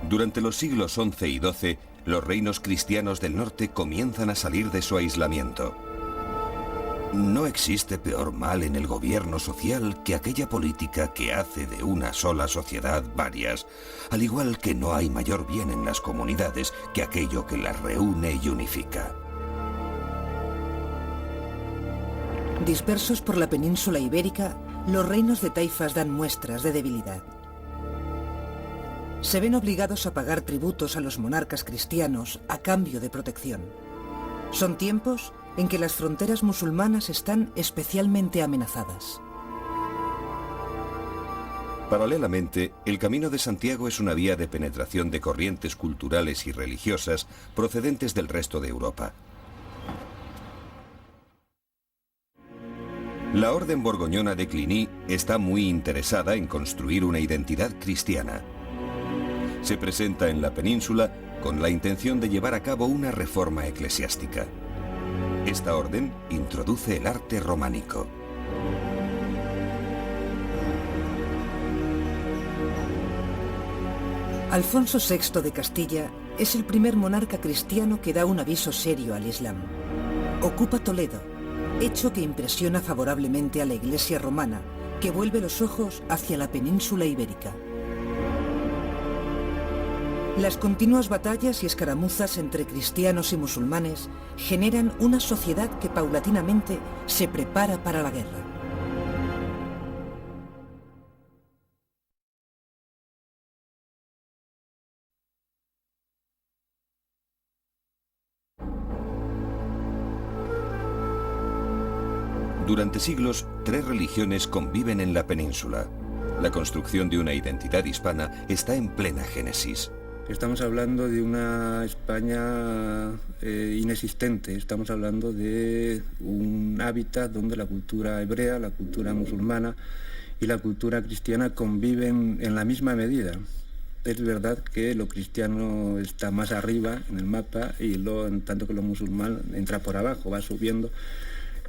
Durante los siglos XI y XII, los reinos cristianos del norte comienzan a salir de su aislamiento. No existe peor mal en el gobierno social que aquella política que hace de una sola sociedad varias, al igual que no hay mayor bien en las comunidades que aquello que las reúne y unifica. Dispersos por la península ibérica, los reinos de taifas dan muestras de debilidad. Se ven obligados a pagar tributos a los monarcas cristianos a cambio de protección. Son tiempos en que las fronteras musulmanas están especialmente amenazadas. Paralelamente, el Camino de Santiago es una vía de penetración de corrientes culturales y religiosas procedentes del resto de Europa. La Orden Borgoñona de Cluny está muy interesada en construir una identidad cristiana. Se presenta en la península con la intención de llevar a cabo una reforma eclesiástica. Esta orden introduce el arte románico. Alfonso VI de Castilla es el primer monarca cristiano que da un aviso serio al Islam. Ocupa Toledo, hecho que impresiona favorablemente a la Iglesia romana, que vuelve los ojos hacia la península ibérica. Las continuas batallas y escaramuzas entre cristianos y musulmanes generan una sociedad que paulatinamente se prepara para la guerra. Durante siglos, tres religiones conviven en la península. La construcción de una identidad hispana está en plena génesis. Estamos hablando de una España inexistente, estamos hablando de un hábitat donde la cultura hebrea, la cultura musulmana y la cultura cristiana conviven en la misma medida. Es verdad que lo cristiano está más arriba en el mapa y en tanto que lo musulmán entra por abajo, va subiendo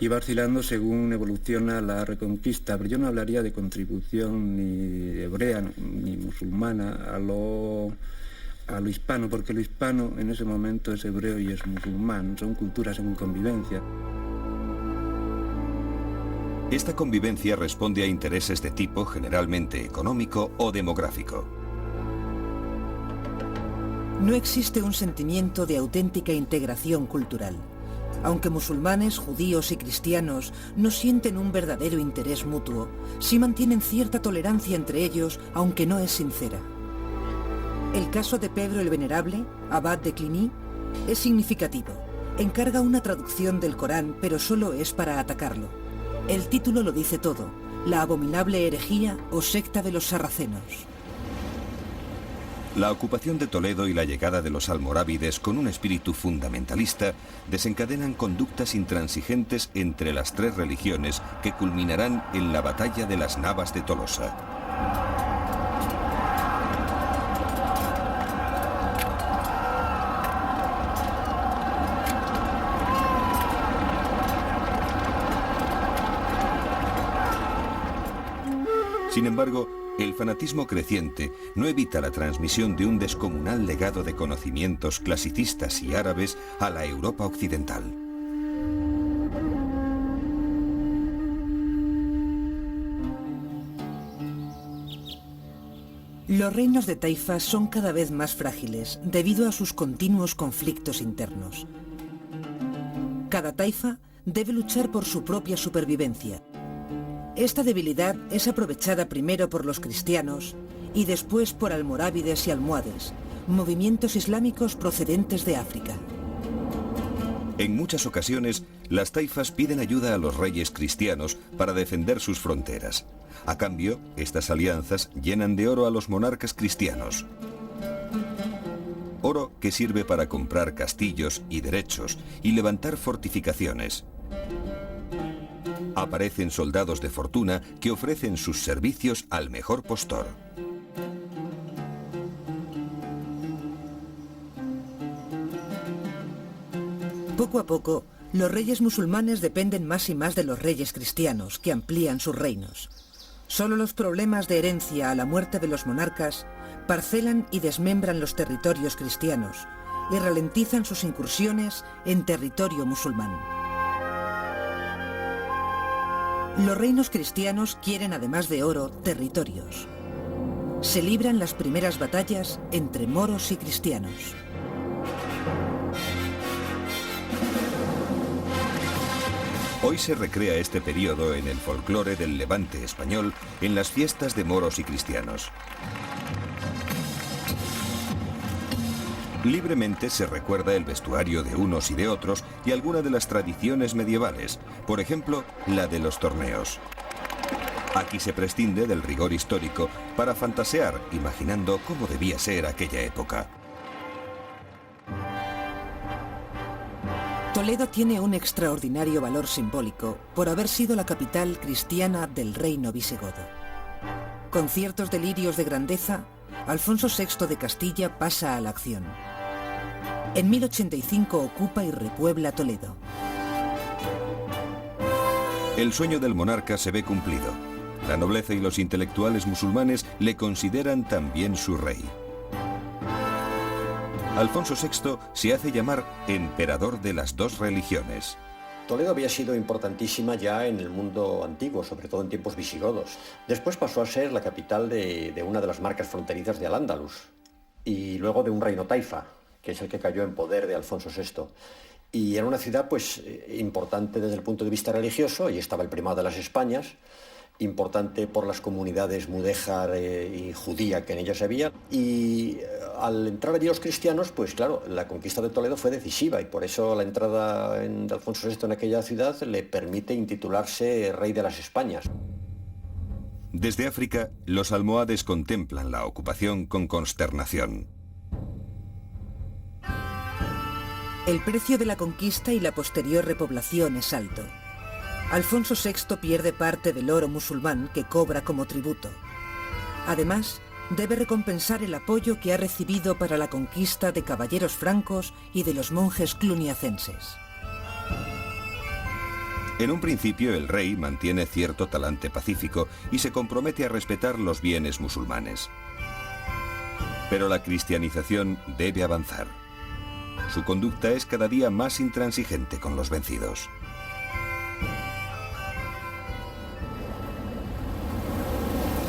y va oscilando según evoluciona la reconquista, pero yo no hablaría de contribución ni hebrea ni musulmana a lo hispano, porque lo hispano en ese momento es hebreo y es musulmán, son culturas en convivencia. Esta convivencia responde a intereses de tipo generalmente económico o demográfico. No existe un sentimiento de auténtica integración cultural. Aunque musulmanes, judíos y cristianos no sienten un verdadero interés mutuo, sí mantienen cierta tolerancia entre ellos, aunque no es sincera. El caso de Pedro el Venerable, abad de Cluny, es significativo. Encarga una traducción del Corán, pero solo es para atacarlo. El título lo dice todo: la abominable herejía o secta de los sarracenos. La ocupación de Toledo y la llegada de los almorávides con un espíritu fundamentalista desencadenan conductas intransigentes entre las tres religiones que culminarán en la batalla de las Navas de Tolosa. Sin embargo, el fanatismo creciente no evita la transmisión de un descomunal legado de conocimientos clasicistas y árabes a la Europa occidental. Los reinos de taifas son cada vez más frágiles debido a sus continuos conflictos internos. Cada taifa debe luchar por su propia supervivencia. Esta debilidad es aprovechada primero por los cristianos y después por almorávides y almohades, movimientos islámicos procedentes de África. En muchas ocasiones, las taifas piden ayuda a los reyes cristianos para defender sus fronteras. A cambio, estas alianzas llenan de oro a los monarcas cristianos. Oro que sirve para comprar castillos y derechos y levantar fortificaciones. Aparecen soldados de fortuna que ofrecen sus servicios al mejor postor. Poco a poco, los reyes musulmanes dependen más y más de los reyes cristianos, que amplían sus reinos. Solo los problemas de herencia a la muerte de los monarcas parcelan y desmembran los territorios cristianos y ralentizan sus incursiones en territorio musulmán. Los reinos cristianos quieren, además de oro, territorios. Se libran las primeras batallas entre moros y cristianos. Hoy se recrea este periodo en el folclore del Levante español en las fiestas de moros y cristianos. Libremente se recuerda el vestuario de unos y de otros y alguna de las tradiciones medievales, por ejemplo, la de los torneos. Aquí se prescinde del rigor histórico para fantasear, imaginando cómo debía ser aquella época. Toledo tiene un extraordinario valor simbólico por haber sido la capital cristiana del reino visigodo. Con ciertos delirios de grandeza, Alfonso VI de Castilla pasa a la acción. En 1085 ocupa y repuebla Toledo. El sueño del monarca se ve cumplido. La nobleza y los intelectuales musulmanes le consideran también su rey. Alfonso VI se hace llamar emperador de las dos religiones. Toledo había sido importantísima ya en el mundo antiguo, sobre todo en tiempos visigodos. Después pasó a ser la capital de una de las marcas fronterizas de Al-Ándalus y luego de un reino taifa, que es el que cayó en poder de Alfonso VI. Y era una ciudad pues importante desde el punto de vista religioso, y estaba el primado de las Españas, importante por las comunidades mudéjar y judía que en ellas había, y al entrar allí los cristianos, pues claro, la conquista de Toledo fue decisiva, y por eso la entrada de Alfonso VI en aquella ciudad le permite intitularse rey de las Españas. Desde África, los almohades contemplan la ocupación con consternación. El precio de la conquista y la posterior repoblación es alto. Alfonso VI pierde parte del oro musulmán que cobra como tributo. Además, debe recompensar el apoyo que ha recibido para la conquista de caballeros francos y de los monjes cluniacenses. En un principio, el rey mantiene cierto talante pacífico y se compromete a respetar los bienes musulmanes. Pero la cristianización debe avanzar. Su conducta es cada día más intransigente con los vencidos.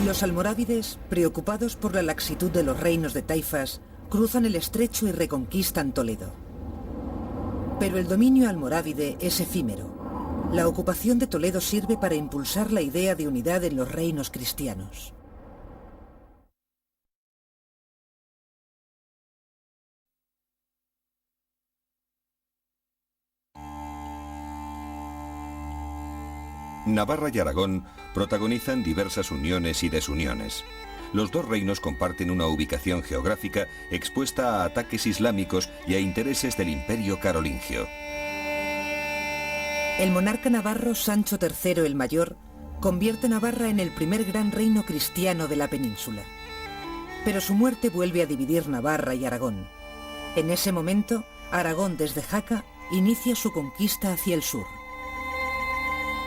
Los almorávides, preocupados por la laxitud de los reinos de taifas, cruzan el estrecho y reconquistan Toledo. Pero el dominio almorávide es efímero. La ocupación de Toledo sirve para impulsar la idea de unidad en los reinos cristianos. Navarra y Aragón protagonizan diversas uniones y desuniones. Los dos reinos comparten una ubicación geográfica expuesta a ataques islámicos y a intereses del imperio carolingio. El monarca navarro Sancho III el Mayor convierte Navarra en el primer gran reino cristiano de la península. Pero su muerte vuelve a dividir Navarra y Aragón. En ese momento, Aragón desde Jaca inicia su conquista hacia el sur.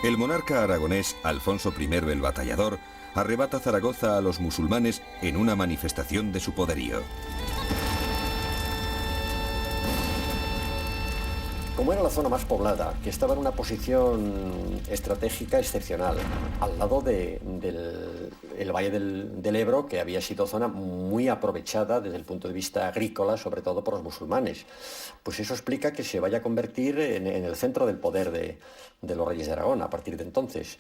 El monarca aragonés Alfonso I el Batallador arrebata Zaragoza a los musulmanes en una manifestación de su poderío. Como era la zona más poblada, que estaba en una posición estratégica excepcional, al lado del Valle del Ebro, que había sido zona muy aprovechada desde el punto de vista agrícola, sobre todo por los musulmanes, pues eso explica que se vaya a convertir en el centro del poder de los reyes de Aragón a partir de entonces.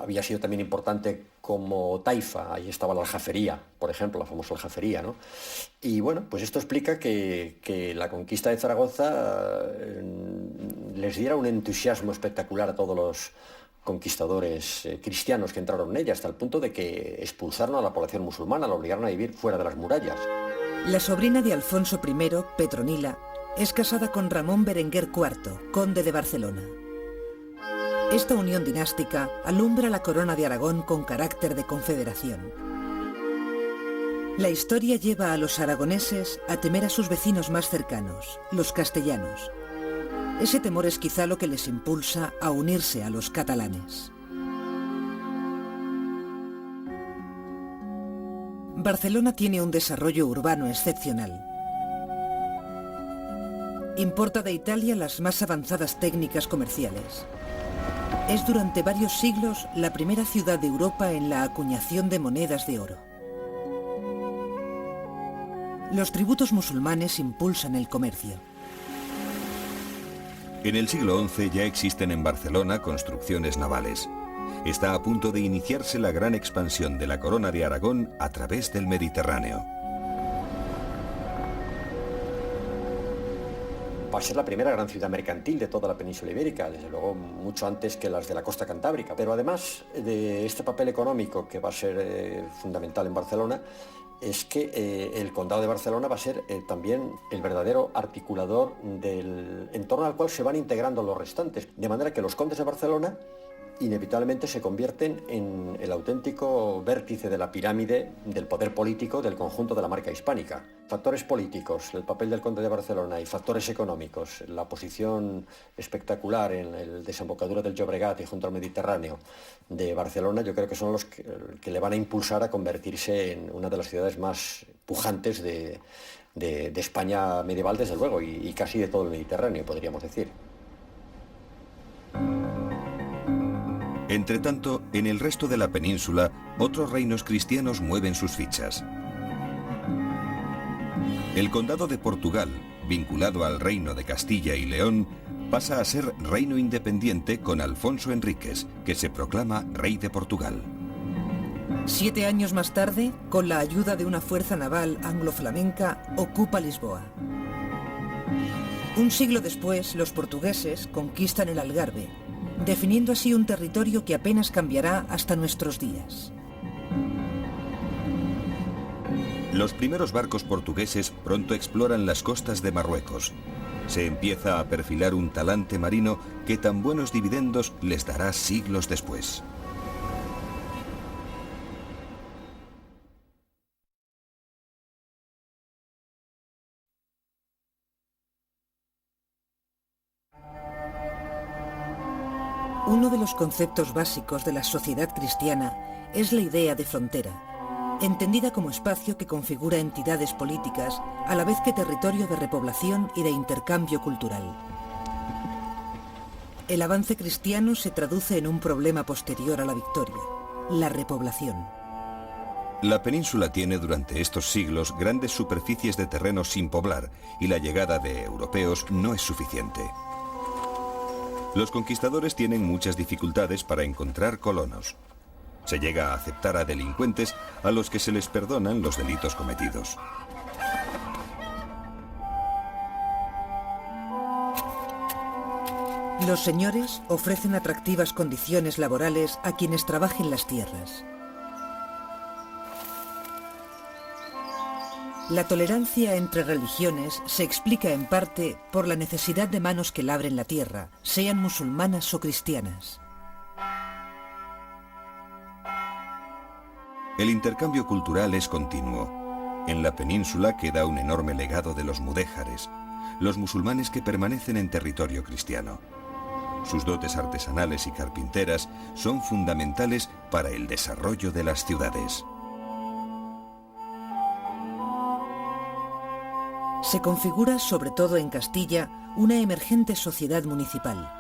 Había sido también importante como taifa, ahí estaba la aljafería, por ejemplo, la famosa aljafería, ¿no? Y bueno, pues esto explica que la conquista de Zaragoza les diera un entusiasmo espectacular a todos los conquistadores cristianos que entraron en ella, hasta el punto de que expulsaron a la población musulmana, la obligaron a vivir fuera de las murallas. La sobrina de Alfonso I, Petronila, es casada con Ramón Berenguer IV, conde de Barcelona. Esta unión dinástica alumbra la corona de Aragón con carácter de confederación. La historia lleva a los aragoneses a temer a sus vecinos más cercanos, los castellanos. Ese temor es quizá lo que les impulsa a unirse a los catalanes. Barcelona tiene un desarrollo urbano excepcional. Importa de Italia las más avanzadas técnicas comerciales. Es durante varios siglos la primera ciudad de Europa en la acuñación de monedas de oro. Los tributos musulmanes impulsan el comercio. En el siglo XI ya existen en Barcelona construcciones navales. Está a punto de iniciarse la gran expansión de la Corona de Aragón a través del Mediterráneo. Va a ser la primera gran ciudad mercantil de toda la península ibérica, desde luego mucho antes que las de la costa cantábrica. Pero además de este papel económico que va a ser fundamental en Barcelona, es que el Condado de Barcelona va a ser también el verdadero articulador en torno al cual se van integrando los restantes. De manera que los condes de Barcelona inevitablemente se convierten en el auténtico vértice de la pirámide del poder político del conjunto de la marca hispánica. Factores políticos, el papel del conde de Barcelona, y factores económicos, la posición espectacular en el desembocadura del Llobregat y junto al Mediterráneo de Barcelona, yo creo que son los que le van a impulsar a convertirse en una de las ciudades más pujantes de España medieval, desde luego, y casi de todo el Mediterráneo, podríamos decir. Entretanto, en el resto de la península, otros reinos cristianos mueven sus fichas. El Condado de Portugal, vinculado al Reino de Castilla y León, pasa a ser reino independiente con Alfonso Enríquez, que se proclama rey de Portugal. 7 años más tarde, con la ayuda de una fuerza naval anglo-flamenca, ocupa Lisboa. Un siglo después, los portugueses conquistan el Algarve, definiendo así un territorio que apenas cambiará hasta nuestros días. Los primeros barcos portugueses pronto exploran las costas de Marruecos. Se empieza a perfilar un talante marino que tan buenos dividendos les dará siglos después. Uno de los conceptos básicos de la sociedad cristiana es la idea de frontera, entendida como espacio que configura entidades políticas a la vez que territorio de repoblación y de intercambio cultural. El avance cristiano se traduce en un problema posterior a la victoria, la repoblación. La península tiene durante estos siglos grandes superficies de terreno sin poblar y la llegada de europeos no es suficiente. Los conquistadores tienen muchas dificultades para encontrar colonos. Se llega a aceptar a delincuentes a los que se les perdonan los delitos cometidos. Los señores ofrecen atractivas condiciones laborales a quienes trabajen las tierras. La tolerancia entre religiones se explica en parte por la necesidad de manos que labren la tierra, sean musulmanas o cristianas. El intercambio cultural es continuo. En la península queda un enorme legado de los mudéjares, los musulmanes que permanecen en territorio cristiano. Sus dotes artesanales y carpinteras son fundamentales para el desarrollo de las ciudades. Se configura, sobre todo en Castilla, una emergente sociedad municipal.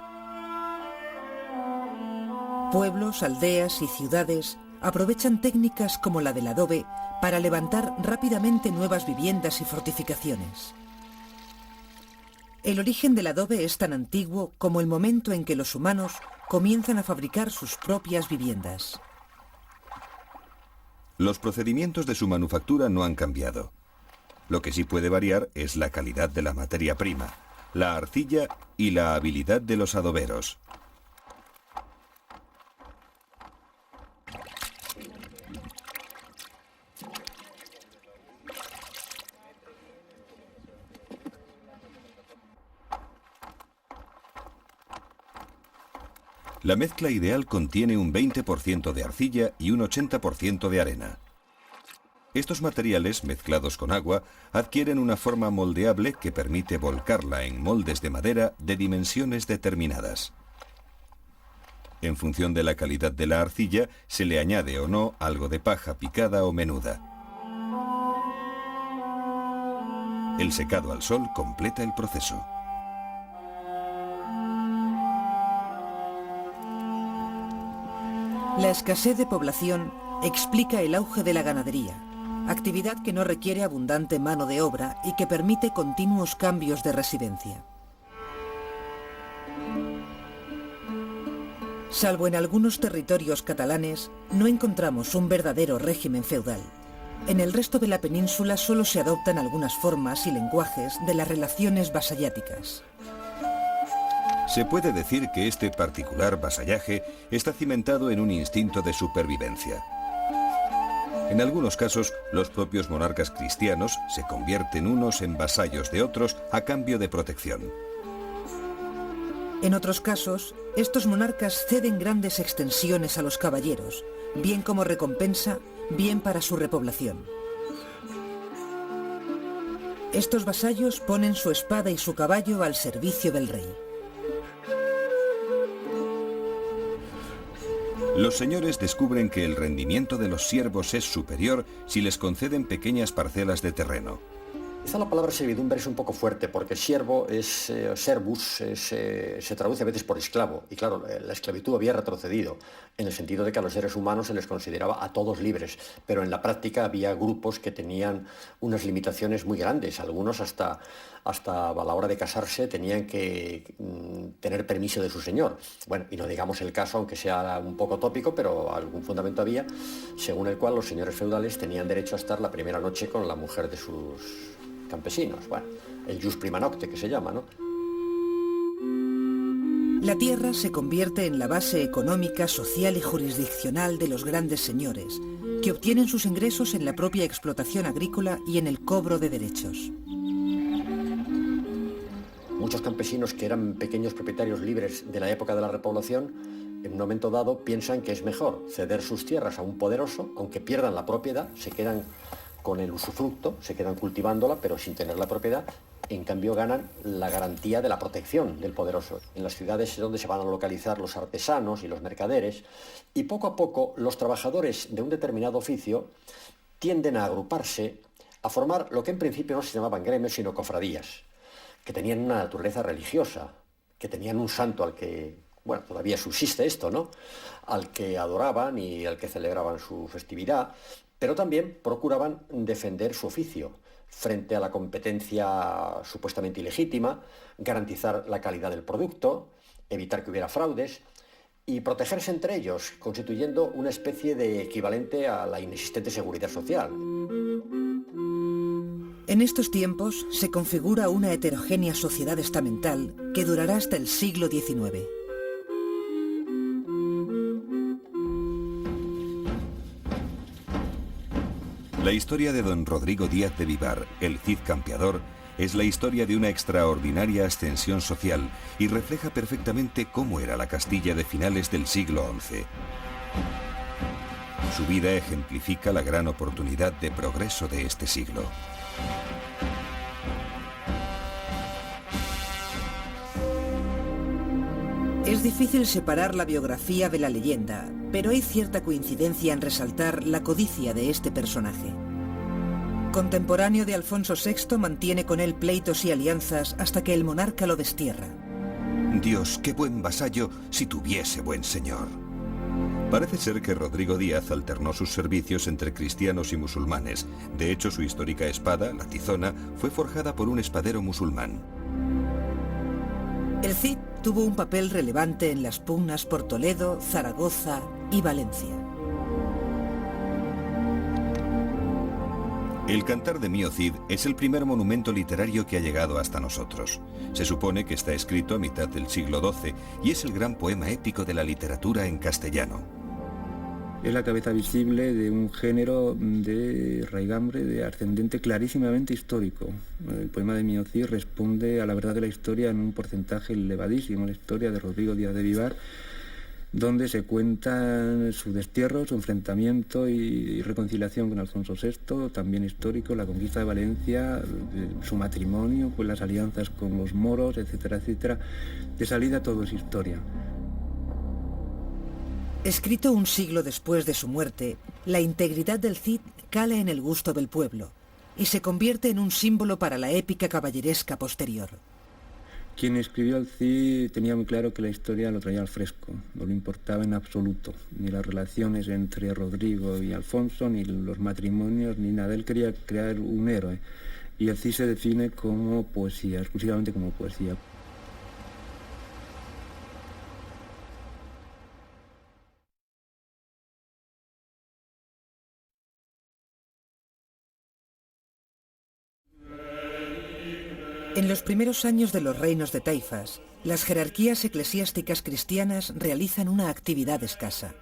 Pueblos, aldeas y ciudades aprovechan técnicas como la del adobe para levantar rápidamente nuevas viviendas y fortificaciones. El origen del adobe es tan antiguo como el momento en que los humanos comienzan a fabricar sus propias viviendas. Los procedimientos de su manufactura no han cambiado. Lo que sí puede variar es la calidad de la materia prima, la arcilla y la habilidad de los adoberos. La mezcla ideal contiene un 20% de arcilla y un 80% de arena. Estos materiales, mezclados con agua, adquieren una forma moldeable que permite volcarla en moldes de madera de dimensiones determinadas. En función de la calidad de la arcilla, se le añade o no algo de paja picada o menuda. El secado al sol completa el proceso. La escasez de población explica el auge de la ganadería, actividad que no requiere abundante mano de obra y que permite continuos cambios de residencia. Salvo en algunos territorios catalanes, no encontramos un verdadero régimen feudal. En el resto de la península solo se adoptan algunas formas y lenguajes de las relaciones vasalláticas. Se puede decir que este particular vasallaje está cimentado en un instinto de supervivencia. En algunos casos, los propios monarcas cristianos se convierten unos en vasallos de otros a cambio de protección. En otros casos, estos monarcas ceden grandes extensiones a los caballeros, bien como recompensa, bien para su repoblación. Estos vasallos ponen su espada y su caballo al servicio del rey. Los señores descubren que el rendimiento de los siervos es superior si les conceden pequeñas parcelas de terreno. Quizá la palabra servidumbre es un poco fuerte, porque siervo es servus, se traduce a veces por esclavo. Y claro, la esclavitud había retrocedido, en el sentido de que a los seres humanos se les consideraba a todos libres, pero en la práctica había grupos que tenían unas limitaciones muy grandes. Algunos hasta a la hora de casarse tenían que tener permiso de su señor. Bueno, y no digamos el caso, aunque sea un poco tópico, pero algún fundamento había, según el cual los señores feudales tenían derecho a estar la primera noche con la mujer de sus campesinos. Bueno, el jus prima nocte, que se llama, ¿no? La tierra se convierte en la base económica, social y jurisdiccional de los grandes señores, que obtienen sus ingresos en la propia explotación agrícola y en el cobro de derechos. Muchos campesinos que eran pequeños propietarios libres de la época de la repoblación, en un momento dado piensan que es mejor ceder sus tierras a un poderoso, aunque pierdan la propiedad, se quedan con el usufructo, se quedan cultivándola, pero sin tener la propiedad. En cambio ganan la garantía de la protección del poderoso. En las ciudades es donde se van a localizar los artesanos y los mercaderes, y poco a poco los trabajadores de un determinado oficio tienden a agruparse, a formar lo que en principio no se llamaban gremios, sino cofradías, que tenían una naturaleza religiosa, que tenían un santo al que, bueno, todavía subsiste esto, ¿no?, al que adoraban y al que celebraban su festividad, pero también procuraban defender su oficio frente a la competencia supuestamente ilegítima, garantizar la calidad del producto, evitar que hubiera fraudes y protegerse entre ellos, constituyendo una especie de equivalente a la inexistente seguridad social. En estos tiempos se configura una heterogénea sociedad estamental que durará hasta el siglo XIX. La historia de don Rodrigo Díaz de Vivar, el Cid campeador, es la historia de una extraordinaria ascensión social y refleja perfectamente cómo era la Castilla de finales del siglo XI. Su vida ejemplifica la gran oportunidad de progreso de este siglo. Es difícil separar la biografía de la leyenda, pero hay cierta coincidencia en resaltar la codicia de este personaje. Contemporáneo de Alfonso VI, mantiene con él pleitos y alianzas hasta que el monarca lo destierra. Dios, qué buen vasallo si tuviese buen señor. Parece ser que Rodrigo Díaz alternó sus servicios entre cristianos y musulmanes. De hecho, su histórica espada, la tizona, fue forjada por un espadero musulmán. El Cid tuvo un papel relevante en las pugnas por Toledo, Zaragoza y Valencia. El Cantar de Mío Cid es el primer monumento literario que ha llegado hasta nosotros. Se supone que está escrito a mitad del siglo XII y es el gran poema épico de la literatura en castellano. Es la cabeza visible de un género de raigambre, de ascendente clarísimamente histórico. El poema de Mío Cid responde a la verdad de la historia en un porcentaje elevadísimo, la historia de Rodrigo Díaz de Vivar, donde se cuenta su destierro, su enfrentamiento y reconciliación con Alfonso VI, también histórico, la conquista de Valencia, su matrimonio, pues las alianzas con los moros, etcétera, etcétera. De salida todo es historia. Escrito un siglo después de su muerte, la integridad del Cid cala en el gusto del pueblo, y se convierte en un símbolo para la épica caballeresca posterior. Quien escribió el Cid tenía muy claro que la historia lo traía al fresco, no le importaba en absoluto, ni las relaciones entre Rodrigo y Alfonso, ni los matrimonios, ni nada. Él quería crear un héroe, y el Cid se define como poesía, exclusivamente como poesía. En los primeros años de los reinos de taifas, las jerarquías eclesiásticas cristianas realizan una actividad escasa.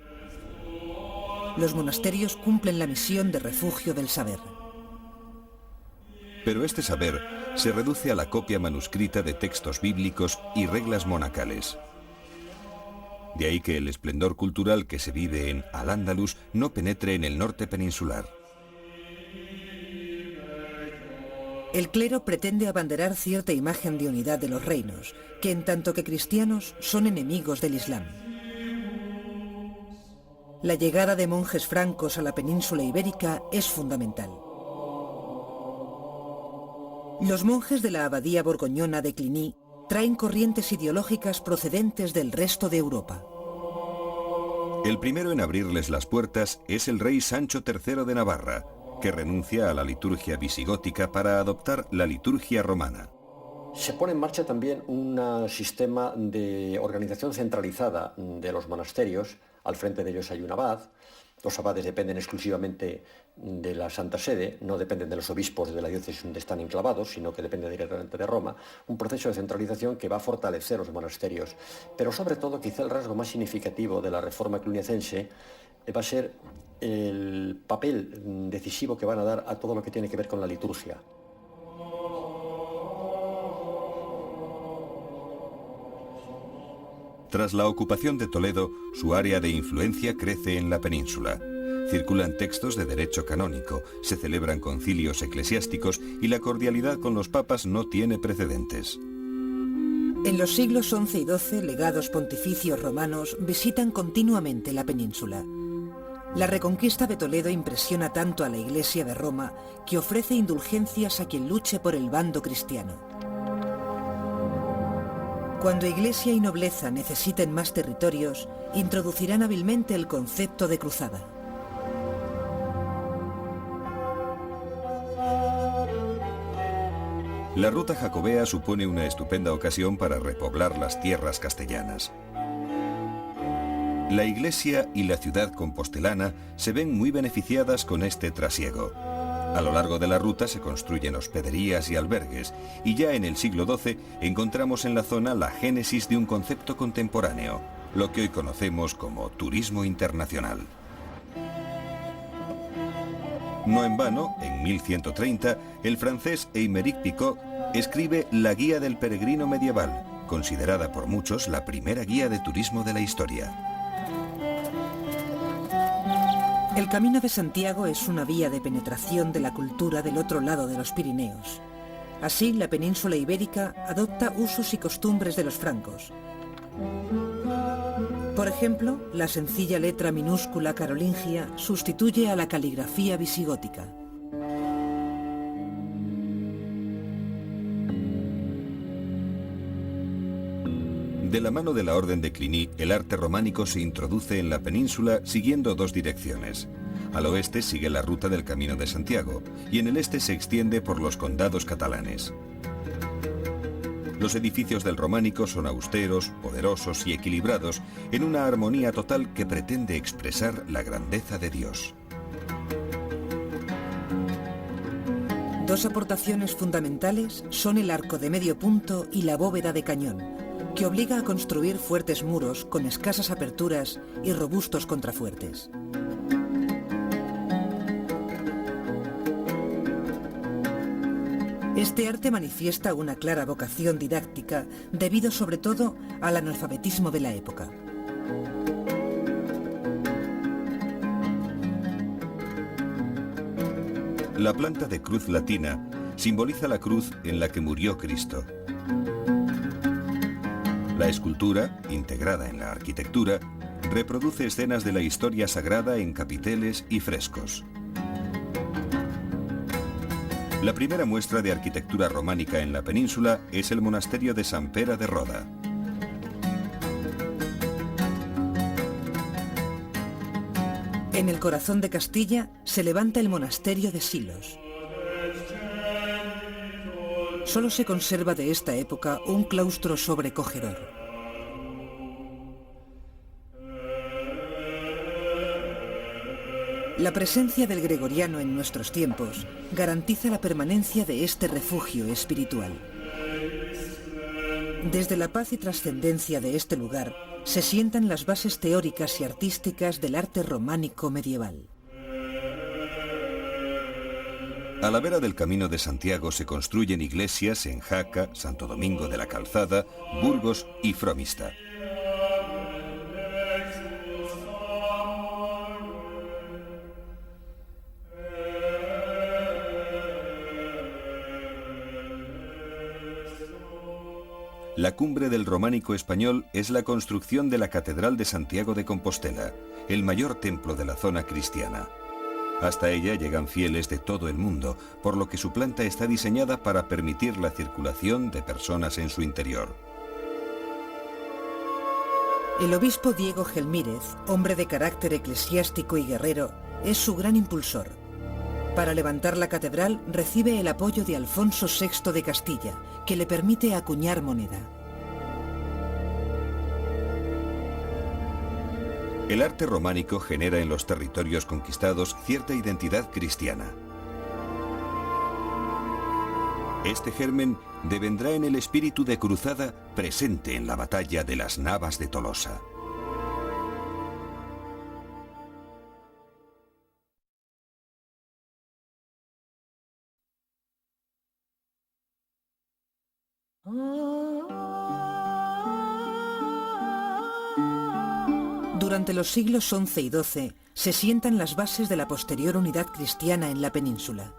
Los monasterios cumplen la misión de refugio del saber. Pero este saber se reduce a la copia manuscrita de textos bíblicos y reglas monacales. De ahí que el esplendor cultural que se vive en Al-Ándalus no penetre en el norte peninsular. El clero pretende abanderar cierta imagen de unidad de los reinos, que en tanto que cristianos son enemigos del Islam. La llegada de monjes francos a la península ibérica es fundamental. Los monjes de la abadía borgoñona de Cluny traen corrientes ideológicas procedentes del resto de Europa. El primero en abrirles las puertas es el rey Sancho III de Navarra, que renuncia a la liturgia visigótica para adoptar la liturgia romana. Se pone en marcha también un sistema de organización centralizada de los monasterios. Al frente de ellos hay un abad. Los abades dependen exclusivamente de la Santa Sede, no dependen de los obispos de la diócesis donde están enclavados, sino que depende directamente de Roma. Un proceso de centralización que va a fortalecer los monasterios. Pero sobre todo, quizá el rasgo más significativo de la reforma cluniacense va a ser el papel decisivo que van a dar a todo lo que tiene que ver con la liturgia. Tras la ocupación de Toledo, su área de influencia crece en la península. Circulan textos de derecho canónico, se celebran concilios eclesiásticos y la cordialidad con los papas no tiene precedentes. En los siglos XI y XII, legados pontificios romanos visitan continuamente la península. La reconquista de Toledo impresiona tanto a la Iglesia de Roma que ofrece indulgencias a quien luche por el bando cristiano. Cuando Iglesia y nobleza necesiten más territorios, introducirán hábilmente el concepto de cruzada. La ruta jacobea supone una estupenda ocasión para repoblar las tierras castellanas. La iglesia y la ciudad compostelana se ven muy beneficiadas con este trasiego. A lo largo de la ruta se construyen hospederías y albergues, y ya en el siglo XII encontramos en la zona la génesis de un concepto contemporáneo, lo que hoy conocemos como turismo internacional. No en vano, en 1130, el francés Aymeric Picot escribe La Guía del Peregrino Medieval, considerada por muchos la primera guía de turismo de la historia. El Camino de Santiago es una vía de penetración de la cultura del otro lado de los Pirineos. Así, la península ibérica adopta usos y costumbres de los francos. Por ejemplo, la sencilla letra minúscula carolingia sustituye a la caligrafía visigótica. De la mano de la Orden de Cluny, el arte románico se introduce en la península siguiendo dos direcciones. Al oeste sigue la ruta del Camino de Santiago y en el este se extiende por los condados catalanes. Los edificios del románico son austeros, poderosos y equilibrados en una armonía total que pretende expresar la grandeza de Dios. Dos aportaciones fundamentales son el arco de medio punto y la bóveda de cañón, que obliga a construir fuertes muros con escasas aperturas y robustos contrafuertes. Este arte manifiesta una clara vocación didáctica debido sobre todo al analfabetismo de la época. La planta de cruz latina simboliza la cruz en la que murió Cristo. La escultura, integrada en la arquitectura, reproduce escenas de la historia sagrada en capiteles y frescos. La primera muestra de arquitectura románica en la península es el monasterio de San Pere de Roda. En el corazón de Castilla se levanta el monasterio de Silos. Solo se conserva de esta época un claustro sobrecogedor. La presencia del gregoriano en nuestros tiempos garantiza la permanencia de este refugio espiritual. Desde la paz y trascendencia de este lugar se sientan las bases teóricas y artísticas del arte románico medieval. A la vera del Camino de Santiago se construyen iglesias en Jaca, Santo Domingo de la Calzada, Burgos y Fromista. La cumbre del románico español es la construcción de la Catedral de Santiago de Compostela, el mayor templo de la zona cristiana. Hasta ella llegan fieles de todo el mundo, por lo que su planta está diseñada para permitir la circulación de personas en su interior. El obispo Diego Gelmírez, hombre de carácter eclesiástico y guerrero, es su gran impulsor. Para levantar la catedral recibe el apoyo de Alfonso VI de Castilla, que le permite acuñar moneda. El arte románico genera en los territorios conquistados cierta identidad cristiana. Este germen devendrá en el espíritu de cruzada presente en la batalla de las Navas de Tolosa. Durante los siglos XI y XII se sientan las bases de la posterior unidad cristiana en la península.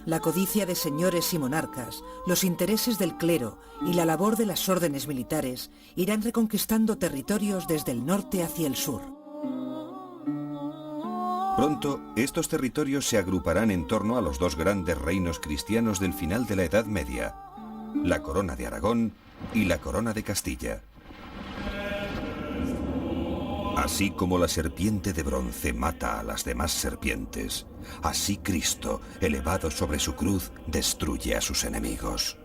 La codicia de señores y monarcas, los intereses del clero y la labor de las órdenes militares irán reconquistando territorios desde el norte hacia el sur. Pronto, estos territorios se agruparán en torno a los dos grandes reinos cristianos del final de la Edad Media, la Corona de Aragón y la Corona de Castilla. Así como la serpiente de bronce mata a las demás serpientes, así Cristo, elevado sobre su cruz, destruye a sus enemigos.